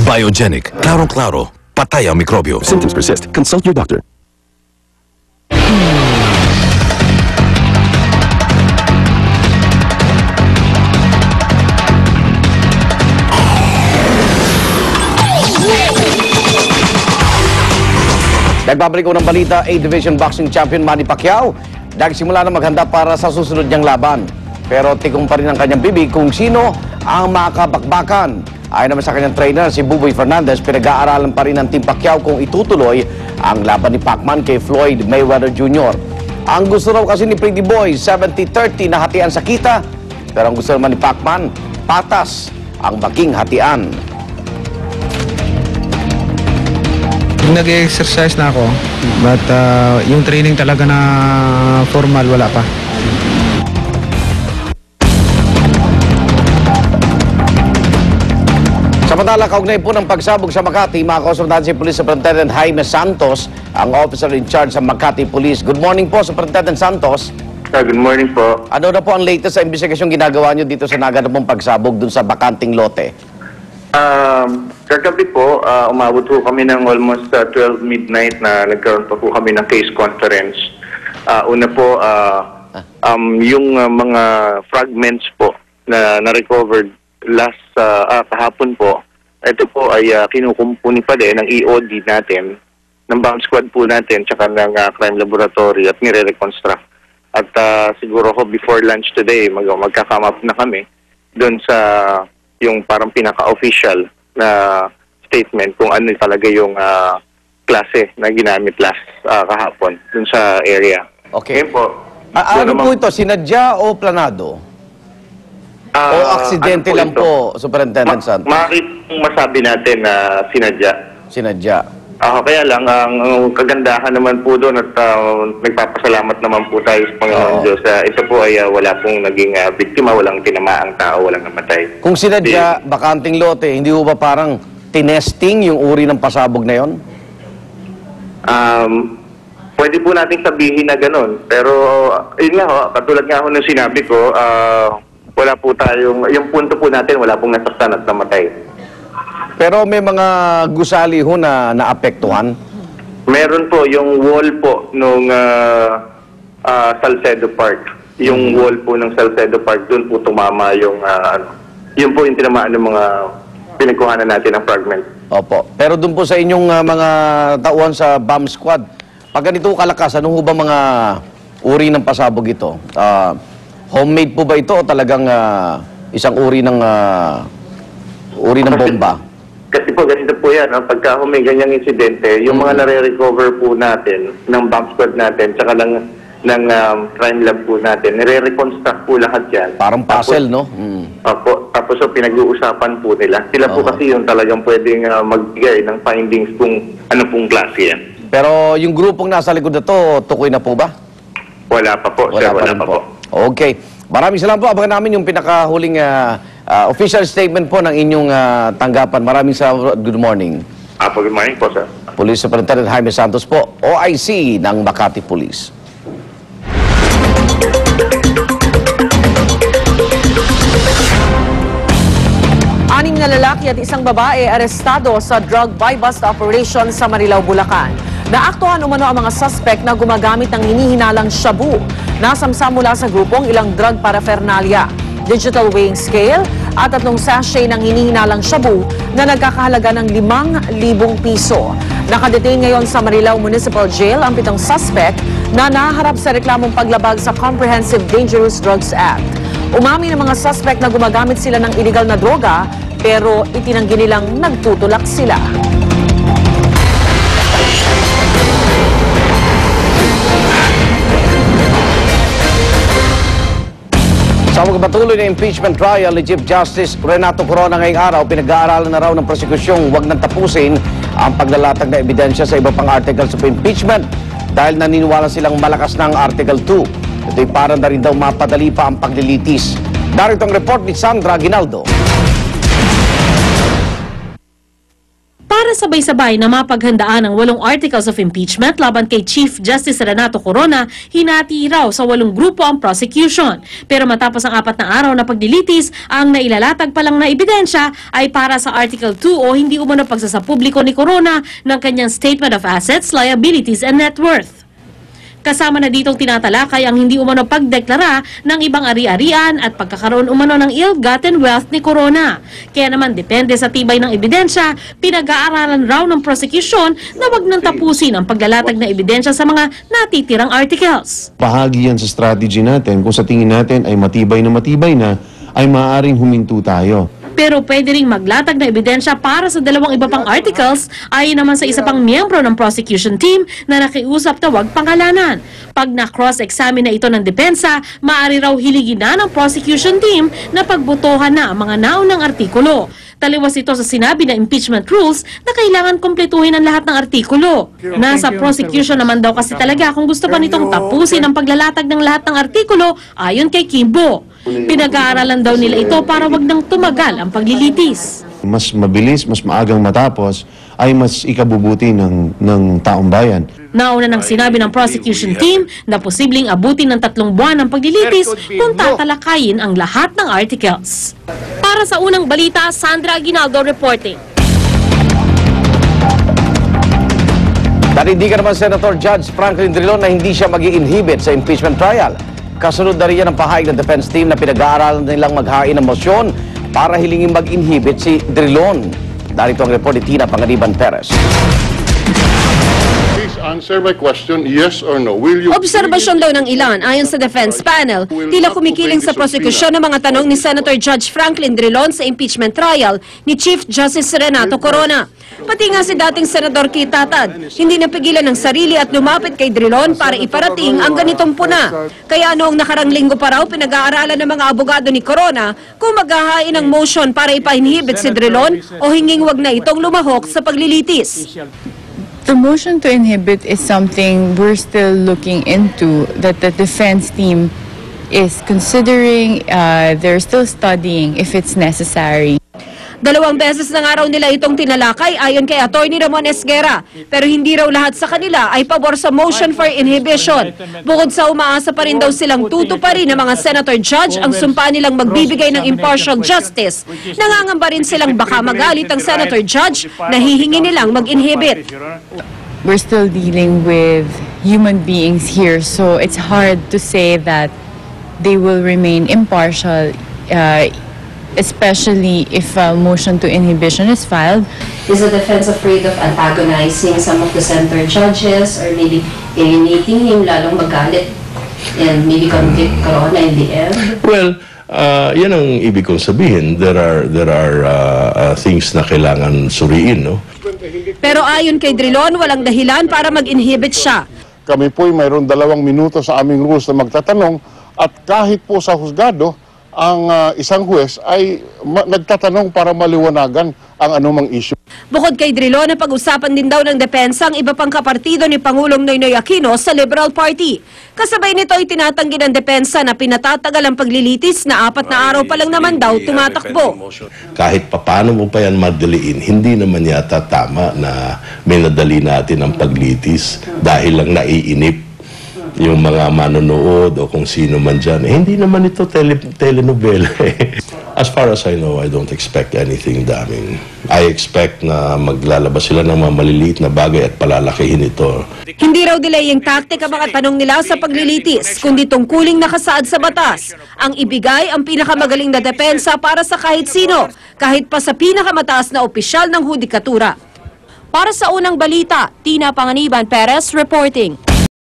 Biogenic. Klarong-klaro. Patay ang mikrobyo. Symptoms persist. Consult your doctor. Nagbabalik unang balita, A-Division Boxing Champion Manny Pacquiao nagsimula na maghanda para sa susunod niyang laban. Pero tikong pa rin ang kanyang bibig kung sino ang makakabakbakan. Ayon naman sa kanyang trainer, si Buboy Fernandez, pinag-aaralan pa rin ng Team Pacquiao kung itutuloy ang laban ni Pacman kay Floyd Mayweather Jr. Ang gusto raw kasi ni Pretty Boy, 70-30 na hatian sa kita. Pero ang gusto naman ni Pacman, patas ang baking hatian. Nag-exercise na ako, but yung training talaga na formal, wala pa. Samantala, kaugnay po ng pagsabog sa Makati, makausap natin si Police Superintendent Jaime Santos, ang officer in charge sa Makati Police. Good morning po, Superintendent Santos. Good morning po. Ano na po ang latest sa investigasyong ginagawa nyo dito sa naganap pong pagsabog dun sa bakanting lote? Kagabi po, umabot po kami ng almost 12 midnight na nagkaroon pa po kami ng case conference. Una po, yung mga fragments po na na-recovered last kahapon po, ito po ay kinukumpuni pa din ng EOD natin, ng bomb squad po natin, tsaka ng crime laboratory at nire-reconstruct. At siguro ho before lunch today, magka-come up na kami doon sa yung parang pinaka-official na statement kung ano talaga yung klase na ginamit last kahapon dun sa area. Okay. Ngayon po. Ano po ito? Sinadya o planado? O aksidente ano lang po, Superintendent Santos? Maaari pong masabi natin na sinadya. Sinadya. Kaya lang, ang kagandahan naman po doon at nagpapasalamat naman po tayo sa Panginoon Diyos. Ito po ay wala pong naging biktima, walang tinamaang tao, walang namatay. Kung sinadya, bakanting lote, hindi ho ba parang tinesting yung uri ng pasabog na yon? Pwede po natin sabihin na gano'n. Pero yun nga ho, katulad nga ho ng sinabi ko, wala po tayong, yung punto po natin, wala pong nasaktan at namatay. Pero may mga gusali ho na naapektuhan? Meron po yung wall po nung Salcedo Park. Yung wall po ng Salcedo Park, doon po tumama yung, yun po yung tinamaan ng mga pinagkuhanan natin ng fragment. Opo. Pero doon po sa inyong mga tauhan sa bomb squad, pag ganito kalakas, ano ho ba mga uri ng pasabog ito? Homemade po ba ito o talagang isang uri ng bomba? Kasi po, ganito po yan. Pagka may ganyang insidente, yung mga nare-recover po natin ng bomb squad natin, tsaka ng crime lab po natin, nire-reconstruct po lahat yan. Parang puzzle, no? Tapos so, pinag-uusapan po nila. Sila po kasi yung talagang pwedeng magbigay ng findings kung ano pong klase yan. Pero yung grupong nasa likod na to, tukoy na po ba? Wala pa po, sir. Wala pa po. Okay. Maraming salamat po. Abangan namin yung pinakahuling official statement po ng inyong tanggapan. Maraming salamat. Good morning. Good morning po, sir. Police Superintendent Jaime Santos po, OIC ng Makati Police. Anim na lalaki at isang babae arestado sa drug buy-bust operation sa Marilao, Bulacan. Naaktuhan umano ang mga suspect na gumagamit ng hinihinalang shabu. Nasamsam mula sa grupong ilang drug paraphernalia, digital weighing scale at 3 sachet ng hinihinalang shabu na nagkakahalaga ng 5,000 piso. Nakadetain ngayon sa Marilao Municipal Jail ang 7 suspect na naharap sa reklamong paglabag sa Comprehensive Dangerous Drugs Act. Umamin ng mga suspect na gumagamit sila ng illegal na droga pero itinanggi nilang nagtutulak sila. Sa magpatuloy na impeachment trial ni Chief Justice Renato Corona ngayong araw, pinag-aaralan na raw ng prosekusyong huwag nang tapusin ang paglalatag na ebidensya sa iba pang articles of impeachment dahil naniniwala silang malakas ng Article 2. Ito'y para na rin daw mapadali pa ang paglilitis. Darito ang report ni Sandra Ginaldo. Para sabay-sabay na mapaghandaan ang 8 articles of impeachment laban kay Chief Justice Renato Corona, hinati raw sa 8 grupo ang prosecution. Pero matapos ang 4 na araw na paglilitis, ang nailalatag pa lang na ebidensya ay para sa Article 2 o hindi umano pagsasapubliko ni Corona ng kanyang Statement of Assets, Liabilities and Net Worth. Kasama na ditong tinatalakay ang hindi umano pagdeklara ng ibang ari-arian at pagkakaroon umano ng ill-gotten wealth ni Corona. Kaya naman depende sa tibay ng ebidensya, pinag-aaralan raw ng prosecution na wag nang tapusin ang paglalatag na ebidensya sa mga natitirang articles. Bahagi yan sa strategy natin. Kung sa tingin natin ay matibay na, ay maaaring huminto tayo. Pero pwede ring maglatag na ebidensya para sa 2 iba pang articles ayon naman sa isa pang miyembro ng prosecution team na nakiusap na wag pangalanan. Pag na-cross-examine na ito ng depensa, maaari raw hiligin na ng prosecution team na pagbotohan na ang mga naunang artikulo. Taliwas ito sa sinabi na impeachment rules na kailangan kumpletuhin ang lahat ng artikulo. Nasa prosecution naman daw kasi talaga kung gusto pa nitong tapusin ang paglalatag ng lahat ng artikulo ayon kay Kimbo. Pinag-aaralan daw nila ito para wag nang tumagal ang paglilitis. Mas mabilis, mas maagang matapos, ay mas ikabubuti ng taong bayan. Nauna nang sinabi ng prosecution team na posibleng abutin ng 3 buwan ang paglilitis kung tatalakayin ang lahat ng articles. Para sa unang balita, Sandra Aguinaldo reporting. Nanindigan naman Senator Judge Franklin Drilon na hindi siya mag-i-inhibit sa impeachment trial. Kasunod na rin yan ang pahayag ng defense team na pinag-aaralan nilang maghain ng motion para hilingin mag-inhibit si Drilon. Narito ang report ni Tina Panganiban Perez. Please answer my question, yes or no. Obserbasyon daw ng ilan ayon sa defense panel, tila kumikiling sa prosekusyon ng mga tanong ni Senator Judge Franklin Drilon sa impeachment trial ni Chief Justice Renato Corona. Pati nga si dating Senador Kit Tatad, hindi napigilan ng sarili at lumapit kay Drilon para iparating ang ganitong puna. Kaya noong nakarang linggo pa raw pinag-aaralan ng mga abogado ni Corona kung maghahain ng motion para ipa-inhibit si Drilon o hinging wag na itong lumahok sa paglilitis. The motion to inhibit is something we're still looking into, that the defense team is considering, they're still studying if it's necessary. 2 beses na nga raw nila itong tinalakay ayon kay Attorney Ramon Esguera, pero hindi raw lahat sa kanila ay pabor sa motion for inhibition. Bukod sa umaasa pa rin daw silang tutuparin ng mga senator judge ang sumpa nilang magbibigay ng impartial justice, nangangamba rin silang baka magalit ang senator judge na hihingi nilang mag-inhibit. We're still dealing with human beings here, so it's hard to say that they will remain impartial, especially if a motion to inhibition is filed. Is the defense afraid of antagonizing some of the center judges or maybe alienating him, lalong magalit and maybe convict Corona in the end? Well, yan ang ibig kong sabihin. There are things na kailangan suriin, no? Pero ayon kay Drilon, walang dahilan para mag-inhibit siya. Kami po'y mayroon 2 minuto sa aming rules na magtatanong at kahit po sa husgado, ang isang huwes ay nagtatanong para maliwanagan ang anumang issue. Bukod kay Drilon, na pag-usapan din daw ng depensa ang iba pang kapartido ni Pangulong Noynoy Aquino sa Liberal Party. Kasabay nito ay tinatanggi ng depensa na pinatatagal ang paglilitis na 4 na araw pa lang naman daw tumatakbo. Kahit paano mo pa yan madaliin, hindi naman yata tama na minadali natin ang paglitis dahil lang naiinip yung mga manonood o kung sino man dyan. Hindi naman ito telenovela. As far as I know, I don't expect anything daming. I expect na maglalabas sila ng mga maliliit na bagay at palalakihin ito. Hindi raw delaying tactic ang mga tanong nila sa paglilitis, kundi tungkuling nakasaad sa batas. Ang ibigay ang pinakamagaling na depensa para sa kahit sino, kahit pa sa pinakamataas na opisyal ng hudikatura. Para sa unang balita, Tina Panganiban Perez reporting.